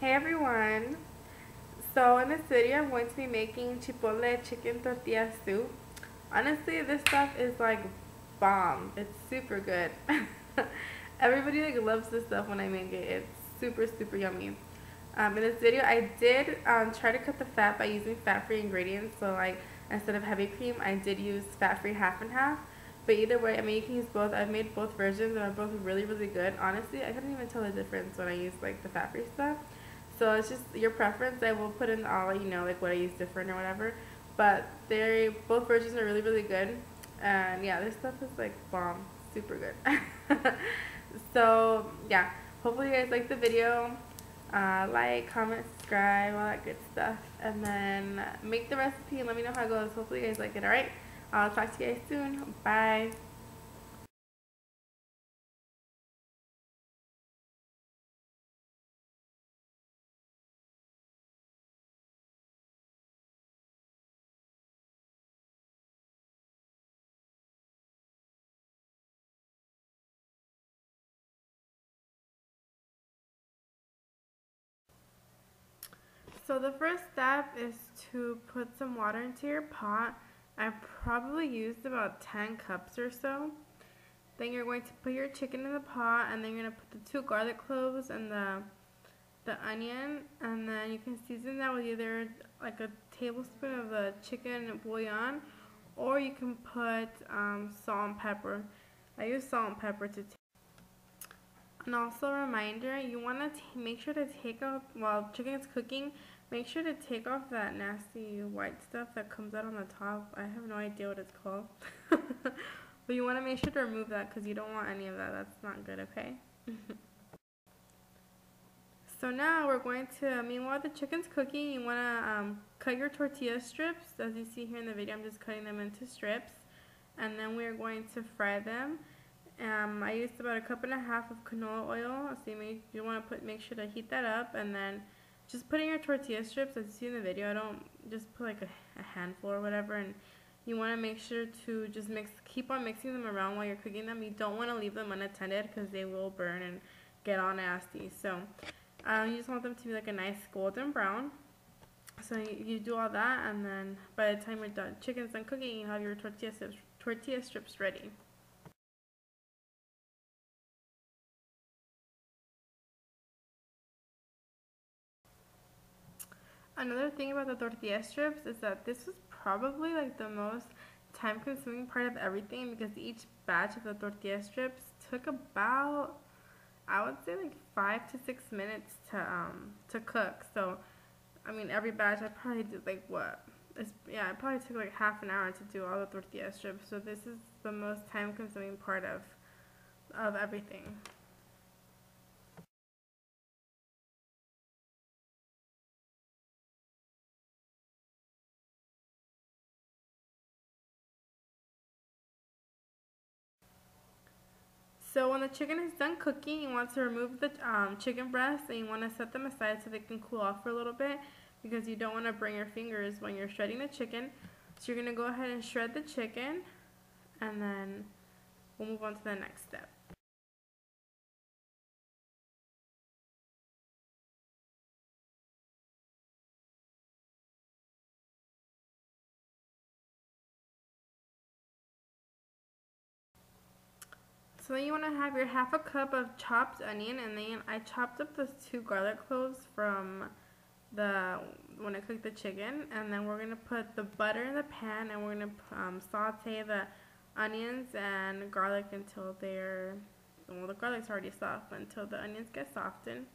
Hey everyone! So in this video I'm going to be making Chipotle chicken tortilla soup. Honestly, this stuff is like bomb. It's super good. Everybody loves this stuff when I make it. It's super yummy. In this video I did try to cut the fat by using fat-free ingredients. So like instead of heavy cream I did use fat-free half and half. But either way, I mean, you can use both. I've made both versions and they're both really good. Honestly, I couldn't even tell the difference when I used like the fat-free stuff. So it's just your preference. I will put in all, like what I use different or whatever. But they both versions are really good. And yeah, this stuff is like bomb, super good. So yeah, hopefully you guys like the video. Like, comment, subscribe, all that good stuff. And then make the recipe and let me know how it goes. Hopefully you guys like it, alright? I'll talk to you guys soon. Bye. So the first step is to put some water into your pot. I probably used about 10 cups or so. Then you're going to put your chicken in the pot, and then you're going to put the 2 garlic cloves and the onion, and then you can season that with either like a tablespoon of the chicken bouillon, or you can put salt and pepper. I use salt and pepper to taste. And also a reminder, you want to make sure to take off, while chicken is cooking, make sure to take off that nasty white stuff that comes out on the top. I have no idea what it's called. But you want to make sure to remove that because you don't want any of that. That's not good, okay? So now we're going to, meanwhile the chicken's cooking, you want to cut your tortilla strips. As you see here in the video, I'm just cutting them into strips. And then we're going to fry them. I used about 1.5 cups of canola oil. So you want to make sure to heat that up, and then just put in your tortilla strips. As you see in the video, I don't just put like a handful or whatever. And you want to make sure to just keep on mixing them around while you're cooking them. You don't want to leave them unattended because they will burn and get all nasty. So you just want them to be like a nice golden brown. So you do all that, and then by the time your chicken's done cooking, you have your tortilla strips ready. Another thing about the tortilla strips is that this is probably like the most time consuming part of everything, because each batch of the tortilla strips took about, I would say, like 5 to 6 minutes to cook. So I mean, every batch I probably did like it probably took like half an hour to do all the tortilla strips. So this is the most time consuming part of everything. So when the chicken is done cooking, you want to remove the chicken breasts, and you want to set them aside so they can cool off for a little bit, because you don't want to burn your fingers when you're shredding the chicken. So you're going to go ahead and shred the chicken, and then we'll move on to the next step. So then you want to have your 1/2 cup of chopped onion, and then I chopped up those 2 garlic cloves from when I cooked the chicken. And then we're going to put the butter in the pan, and we're going to saute the onions and garlic until well, the garlic's already soft, until the onions get softened.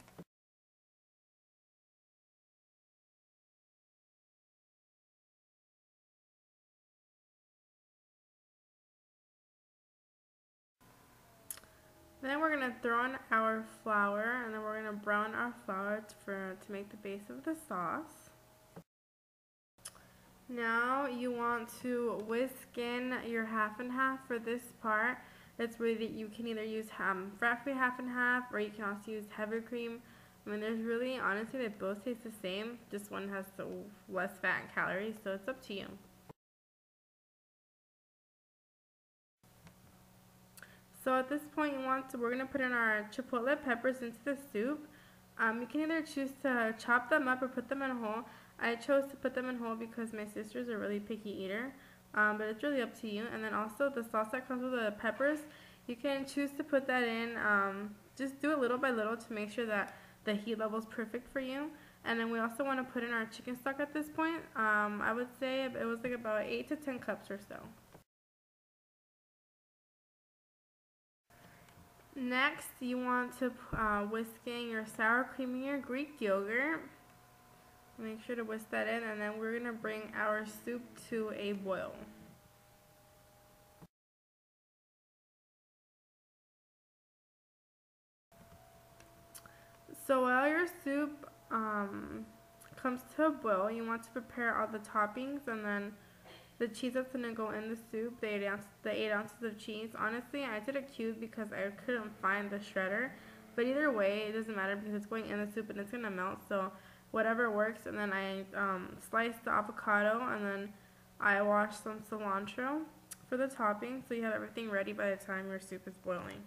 Then we're going to throw in our flour, and then we're going to brown our flour to make the base of the sauce. Now you want to whisk in your half and half for this part. That's where you can either use fat-free half and half, or you can also use heavy cream. I mean, there's really, honestly, they both taste the same. Just one has less fat and calories, so it's up to you. So at this point, we're going to put in our Chipotle peppers into the soup. You can either choose to chop them up or put them in whole. I chose to put them in whole because my sister's a really picky eater, but it's really up to you. And then also the sauce that comes with the peppers, you can choose to put that in. Just do it little by little to make sure that the heat level is perfect for you. And then we also want to put in our chicken stock at this point. I would say it was like about 8 to 10 cups or so. Next, you want to whisk in your sour cream and your Greek yogurt. Make sure to whisk that in, and then we're going to bring our soup to a boil. So while your soup comes to a boil, you want to prepare all the toppings, and then the cheese that's going to go in the soup, the 8 ounces of cheese. Honestly, I did a cube because I couldn't find the shredder. But either way, it doesn't matter because it's going in the soup and it's going to melt. So whatever works. And then I sliced the avocado, and then I washed some cilantro for the topping. So you have everything ready by the time your soup is boiling.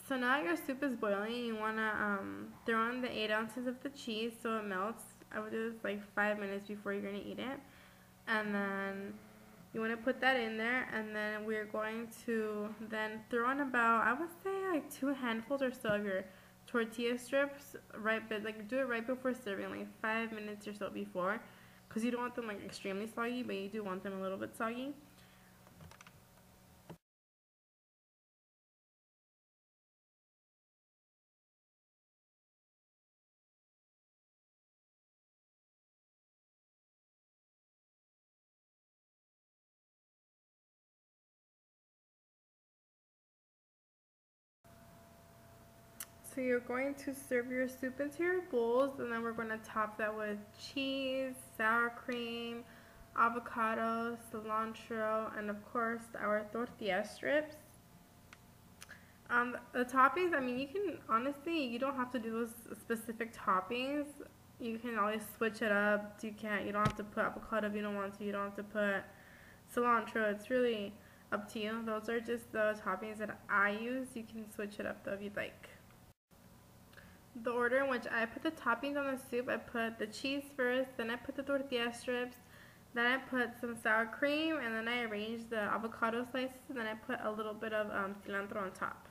So now your soup is boiling. You want to throw in the 8 ounces of the cheese so it melts. I would do this like 5 minutes before you're going to eat it. And then you want to put that in there, and then we're going to then throw in about, I would say like 2 handfuls or so of your tortilla strips, like do it right before serving, like 5 minutes or so before, because you don't want them like extremely soggy, but you do want them a little bit soggy. So you're going to serve your soup into your bowls, and then we're going to top that with cheese, sour cream, avocado, cilantro, and of course our tortilla strips. The toppings, I mean, you can, honestly, you don't have to do those specific toppings. You can always switch it up. You don't have to put avocado if you don't want to. You don't have to put cilantro. It's really up to you. Those are just the toppings that I use. You can switch it up though if you'd like. The order in which I put the toppings on the soup, I put the cheese first, then I put the tortilla strips, then I put some sour cream, and then I arranged the avocado slices, and then I put a little bit of cilantro on top.